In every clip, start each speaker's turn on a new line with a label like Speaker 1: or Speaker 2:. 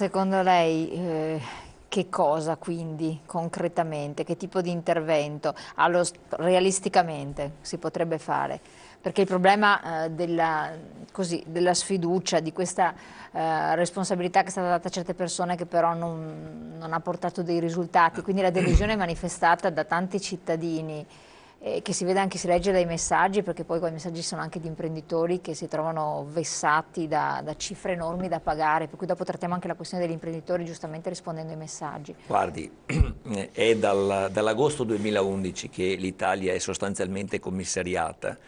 Speaker 1: secondo lei che cosa quindi concretamente, che tipo di intervento realisticamente si potrebbe fare? Perché il problema della sfiducia, di questa responsabilità che è stata data a certe persone che però non ha portato dei risultati, quindi la delusione manifestata da tanti cittadini, che si vede anche, si legge dai messaggi, perché poi quei messaggi sono anche di imprenditori che si trovano vessati da cifre enormi da pagare, per cui dopo trattiamo anche la questione degli imprenditori giustamente rispondendo ai messaggi.
Speaker 2: Guardi, è dall'agosto 2011 che l'Italia è sostanzialmente commissariata.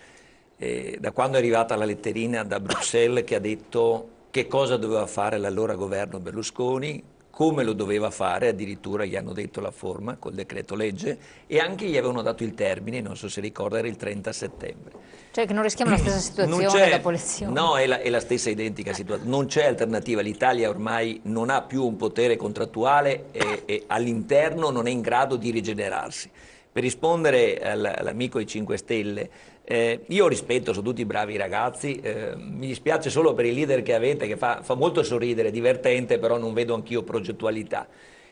Speaker 2: Da quando è arrivata la letterina da Bruxelles che ha detto che cosa doveva fare l'allora governo Berlusconi, come lo doveva fare, addirittura gli hanno detto la forma col decreto legge e anche gli avevano dato il termine, non so se ricorda, era il 30 settembre.
Speaker 1: Cioè che non rischiamo la stessa situazione dopo le elezioni.
Speaker 2: No, è la stessa identica situazione, non c'è alternativa, l'Italia ormai non ha più un potere contrattuale e all'interno non è in grado di rigenerarsi. Per rispondere all'amico ai 5 Stelle, io rispetto, sono tutti bravi ragazzi, mi dispiace solo per il leader che avete che fa molto sorridere, divertente, però non vedo anch'io progettualità.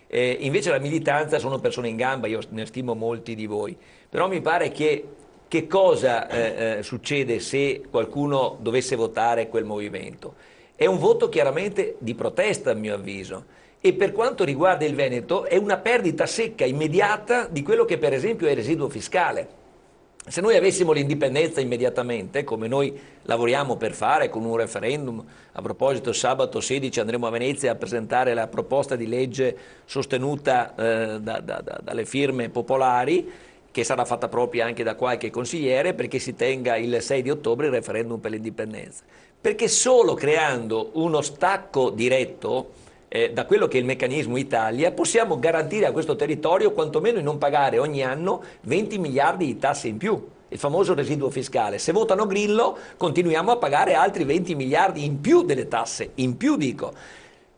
Speaker 2: Invece la militanza sono persone in gamba, io ne stimo molti di voi, però mi pare che cosa succede se qualcuno dovesse votare quel movimento? È un voto chiaramente di protesta a mio avviso e per quanto riguarda il Veneto è una perdita secca, immediata di quello che per esempio è il residuo fiscale. Se noi avessimo l'indipendenza immediatamente, come noi lavoriamo per fare con un referendum, a proposito sabato 16 andremo a Venezia a presentare la proposta di legge sostenuta dalle firme popolari, che sarà fatta propria anche da qualche consigliere, perché si tenga il 6 di ottobre il referendum per l'indipendenza. Perché solo creando uno stacco diretto da quello che è il meccanismo Italia possiamo garantire a questo territorio quantomeno di non pagare ogni anno 20 miliardi di tasse in più, il famoso residuo fiscale. Se votano Grillo continuiamo a pagare altri 20 miliardi in più delle tasse, in più dico.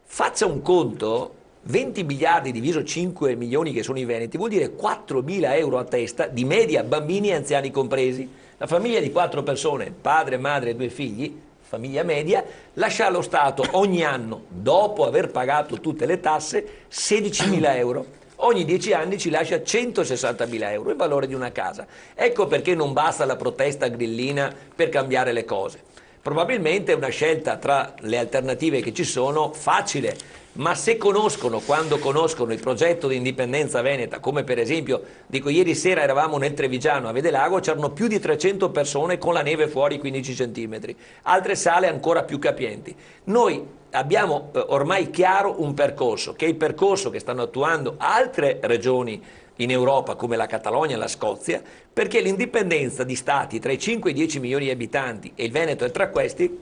Speaker 2: Faccia un conto, 20 miliardi diviso 5 milioni che sono i veneti vuol dire 4.000 euro a testa di media, bambini e anziani compresi. La famiglia di 4 persone, padre, madre e 2 figli, famiglia media, lascia allo Stato ogni anno, dopo aver pagato tutte le tasse, 16.000 euro. Ogni 10 anni ci lascia 160.000 euro, il valore di una casa. Ecco perché non basta la protesta grillina per cambiare le cose. Probabilmente è una scelta tra le alternative che ci sono facile, ma se quando conoscono il progetto di indipendenza veneta, come per esempio, dico ieri sera eravamo nel Trevigiano a Vedelago, c'erano più di 300 persone con la neve fuori 15 centimetri, altre sale ancora più capienti. Noi abbiamo ormai chiaro un percorso, che è il percorso che stanno attuando altre regioni in Europa come la Catalogna e la Scozia, perché l'indipendenza di stati tra i 5 e i 10 milioni di abitanti e il Veneto è tra questi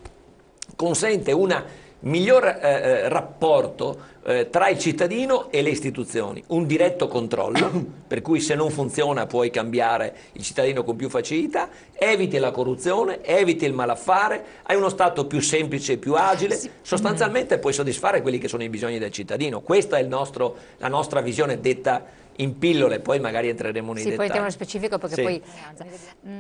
Speaker 2: consente un miglior rapporto tra il cittadino e le istituzioni, un diretto controllo, per cui se non funziona puoi cambiare il cittadino con più facilità, eviti la corruzione, eviti il malaffare, hai uno Stato più semplice e più agile, sostanzialmente puoi soddisfare quelli che sono i bisogni del cittadino. Questa è la nostra visione detta in pillole, poi magari entreremo nei dettagli.
Speaker 1: Poi entriamo nello specifico perché
Speaker 2: sì.
Speaker 1: poi...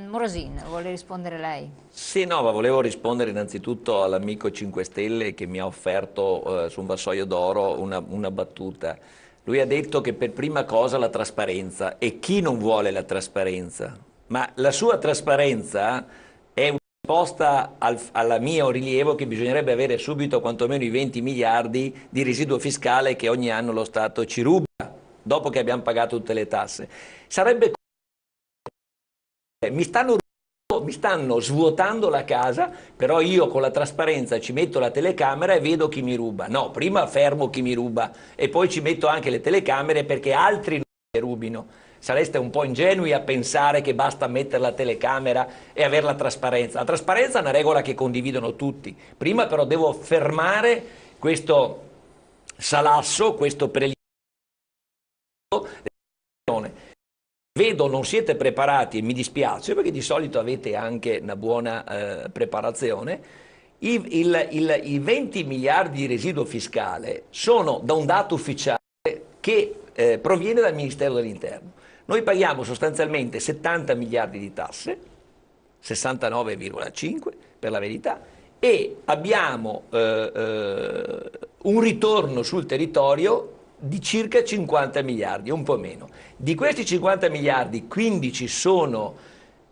Speaker 1: Morosin, vuole rispondere lei?
Speaker 2: Sì, no, ma volevo rispondere innanzitutto all'amico 5 Stelle che mi ha offerto su un vassoio d'oro una battuta. Lui ha detto che per prima cosa la trasparenza, e chi non vuole la trasparenza? Ma la sua trasparenza è una risposta al mio rilievo che bisognerebbe avere subito quantomeno i 20 miliardi di residuo fiscale che ogni anno lo Stato ci ruba, dopo che abbiamo pagato tutte le tasse. Sarebbe mi stanno svuotando la casa, però io con la trasparenza ci metto la telecamera e vedo chi mi ruba. No, prima fermo chi mi ruba e poi ci metto anche le telecamere perché altri non mi rubino. Sareste un po' ingenui a pensare che basta mettere la telecamera e avere la trasparenza. La trasparenza è una regola che condividono tutti. Prima però devo fermare questo salasso, questo prelievo. Vedo non siete preparati e mi dispiace perché di solito avete anche una buona preparazione. I 20 miliardi di residuo fiscale sono da un dato ufficiale che proviene dal Ministero dell'Interno. Noi paghiamo sostanzialmente 70 miliardi di tasse, 69,5 per la verità, e abbiamo un ritorno sul territorio di circa 50 miliardi, un po' meno. Di questi 50 miliardi, 15 sono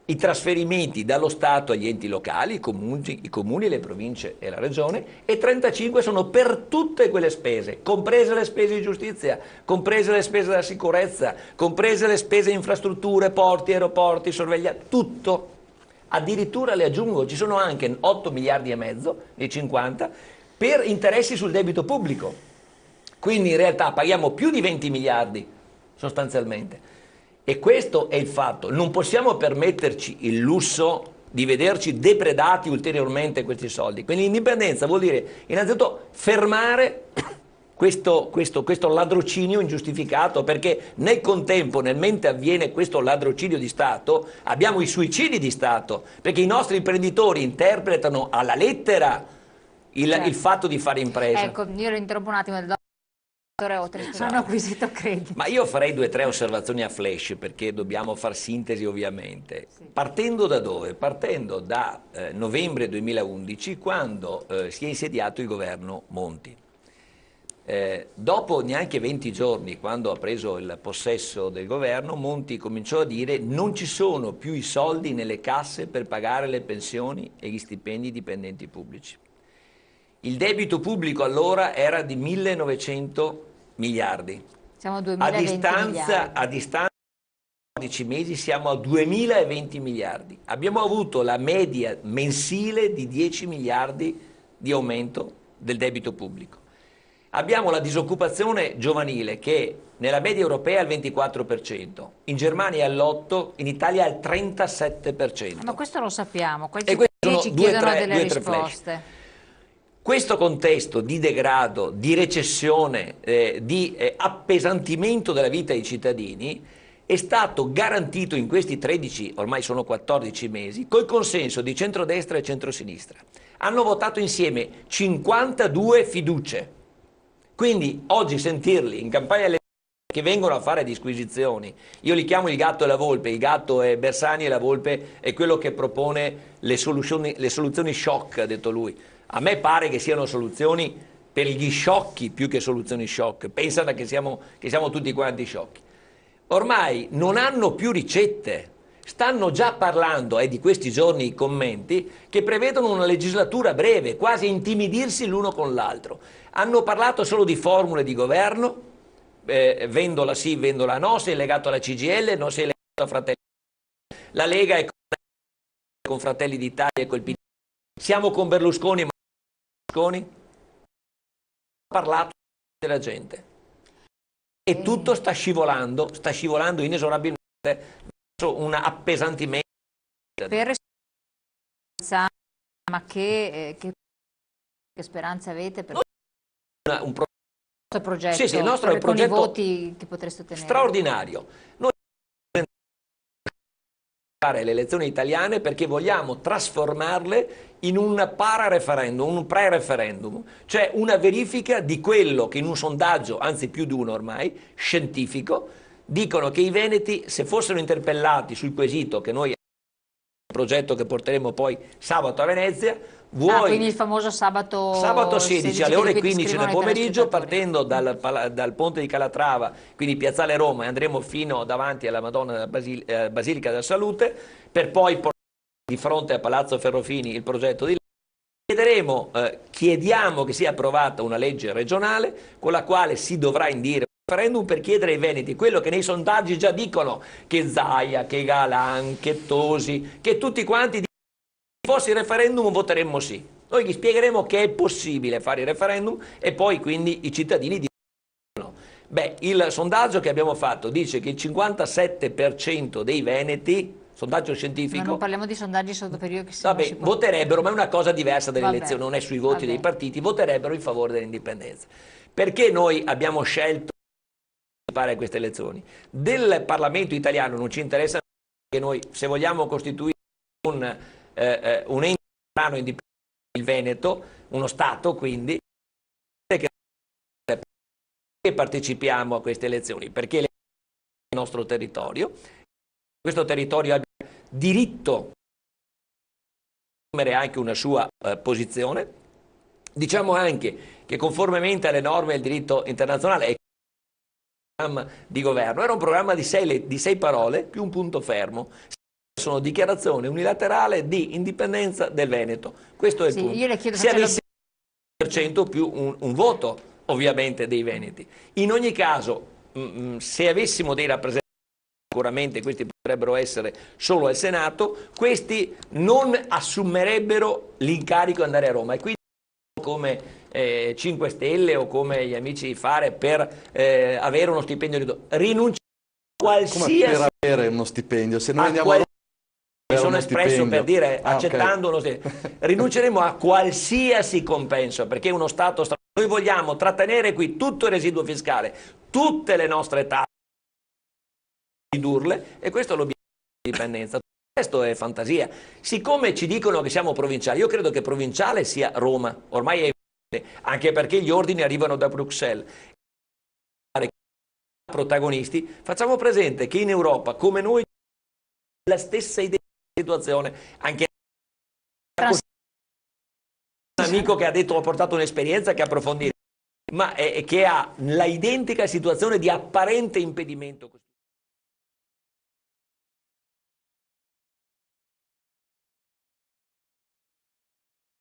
Speaker 2: i trasferimenti dallo Stato agli enti locali, i comuni, le province e la regione, e 35 sono per tutte quelle spese, comprese le spese di giustizia, comprese le spese della sicurezza, comprese le spese di infrastrutture, porti, aeroporti, sorveglianza, tutto. Addirittura le aggiungo, ci sono anche 8 miliardi e mezzo dei 50 per interessi sul debito pubblico. Quindi in realtà paghiamo più di 20 miliardi sostanzialmente. E questo è il fatto. Non possiamo permetterci il lusso di vederci depredati ulteriormente questi soldi. Quindi l'indipendenza vuol dire innanzitutto fermare questo ladrocinio ingiustificato, perché nel contempo, nel mentre avviene questo ladrocinio di Stato, abbiamo i suicidi di Stato, perché i nostri imprenditori interpretano alla lettera il fatto di fare impresa.
Speaker 1: Ecco, io lo interrompo un attimo, hanno acquisito credito.
Speaker 2: Ma io farei 2 o 3 osservazioni a flash, perché dobbiamo far sintesi ovviamente. Sì. Partendo da dove? Partendo da novembre 2011, quando si è insediato il governo Monti. Dopo neanche 20 giorni, quando ha preso il possesso del governo, Monti cominciò a dire: non ci sono più i soldi nelle casse per pagare le pensioni e gli stipendi ai dipendenti pubblici. Il debito pubblico allora era di 1900 miliardi.
Speaker 1: Siamo a 2020 miliardi.
Speaker 2: A distanza di 12 mesi siamo a 2020 miliardi. Abbiamo avuto la media mensile di 10 miliardi di aumento del debito pubblico. Abbiamo la disoccupazione giovanile che nella media europea è al 24%, in Germania è all'8%, in Italia è al 37%.
Speaker 1: Ma questo lo sappiamo,
Speaker 2: e questi
Speaker 1: ci chiedono delle risposte.
Speaker 2: Flash. Questo contesto di degrado, di recessione, di appesantimento della vita dei cittadini è stato garantito in questi 13, ormai sono 14 mesi, col consenso di centrodestra e centrosinistra. Hanno votato insieme 52 fiducie. Quindi oggi sentirli in campagna elettorale che vengono a fare disquisizioni, io li chiamo il gatto e la volpe, il gatto è Bersani e la volpe è quello che propone le soluzioni shock, ha detto lui. A me pare che siano soluzioni per gli sciocchi più che soluzioni shock, pensano che siamo tutti quanti sciocchi. Ormai non hanno più ricette, stanno già parlando, di questi giorni i commenti, che prevedono una legislatura breve, quasi a intimidirsi l'uno con l'altro. Hanno parlato solo di formule di governo, vendola sì, vendola no, sei legato alla CGIL, non sei legato a Fratelli d'Italia. La Lega è con Fratelli d'Italia e col PD. Siamo con Berlusconi, ma Berlusconi ha parlato della gente. E tutto sta scivolando inesorabilmente verso un appesantimento.
Speaker 1: Ma che speranze avete per
Speaker 2: un
Speaker 1: progetto?
Speaker 2: Sì, il nostro è un progetto
Speaker 1: con i voti che potreste ottenere.
Speaker 2: Straordinario. Noi fare le elezioni italiane perché vogliamo trasformarle in un para-referendum, un pre-referendum, cioè una verifica di quello che in un sondaggio, anzi più di uno ormai, scientifico, dicono che i veneti, se fossero interpellati sul quesito che noi il progetto che porteremo poi sabato a Venezia,
Speaker 1: quindi il famoso sabato
Speaker 2: 16 alle ore 15 del pomeriggio, partendo dal ponte di Calatrava, quindi Piazzale Roma, e andremo fino davanti alla Madonna della Basilica della Salute, per poi portare di fronte a Palazzo Ferrofini il progetto di legge. Chiediamo che sia approvata una legge regionale con la quale si dovrà indire un referendum per chiedere ai veneti quello che nei sondaggi già dicono, che Zaia, che Galan, che Tosi, che tutti quanti dicono che se fosse il referendum voteremmo sì. Noi gli spiegheremo che è possibile fare il referendum e poi quindi i cittadini dicono. Beh, il sondaggio che abbiamo fatto dice che il 57% dei veneti, sondaggio scientifico.
Speaker 1: Ma non parliamo di sondaggi sotto periodo che
Speaker 2: vabbè, voterebbero, ma è una cosa diversa delle elezioni, non è sui voti dei partiti, voterebbero in favore dell'indipendenza. Perché noi abbiamo scelto di fare queste elezioni? Del Parlamento italiano non ci interessa che noi, se vogliamo costituire un ente indipendente, il Veneto, uno Stato quindi, che partecipiamo a queste elezioni, perché il nostro territorio, questo territorio ha diritto a assumere anche una sua posizione Diciamo anche che conformemente alle norme del diritto internazionale è un programma di governo, era un programma di sei parole più un punto fermo. Sono dichiarazione unilaterale di indipendenza del Veneto. Questo è il punto.
Speaker 1: Io le chiedo
Speaker 2: Se avesse il 100% più un voto, ovviamente, dei veneti. In ogni caso, se avessimo dei rappresentanti, sicuramente questi potrebbero essere solo al Senato, questi non assumerebbero l'incarico di andare a Roma e quindi come 5 Stelle o come gli amici di Fare per avere uno stipendio ridotto. Rinunciare a qualsiasi...
Speaker 3: Come per avere uno stipendio? Se noi andiamo a Roma,
Speaker 2: mi sono espresso
Speaker 3: stipendio.
Speaker 2: per dire, accettando
Speaker 3: Okay.
Speaker 2: rinunceremo a qualsiasi compenso, perché uno Stato noi vogliamo trattenere qui tutto il residuo fiscale, tutte le nostre tasse, ridurle, e questo è l'obiettivo dell'indipendenza. Questo è fantasia. Siccome ci dicono che siamo provinciali, io credo che provinciale sia Roma, ormai è evidente, anche perché gli ordini arrivano da Bruxelles. Protagonisti, facciamo presente che in Europa, come noi, la stessa identica situazione, anche un amico che ha detto, ho portato un'esperienza che approfondire, ma che ha la identica situazione di apparente impedimento.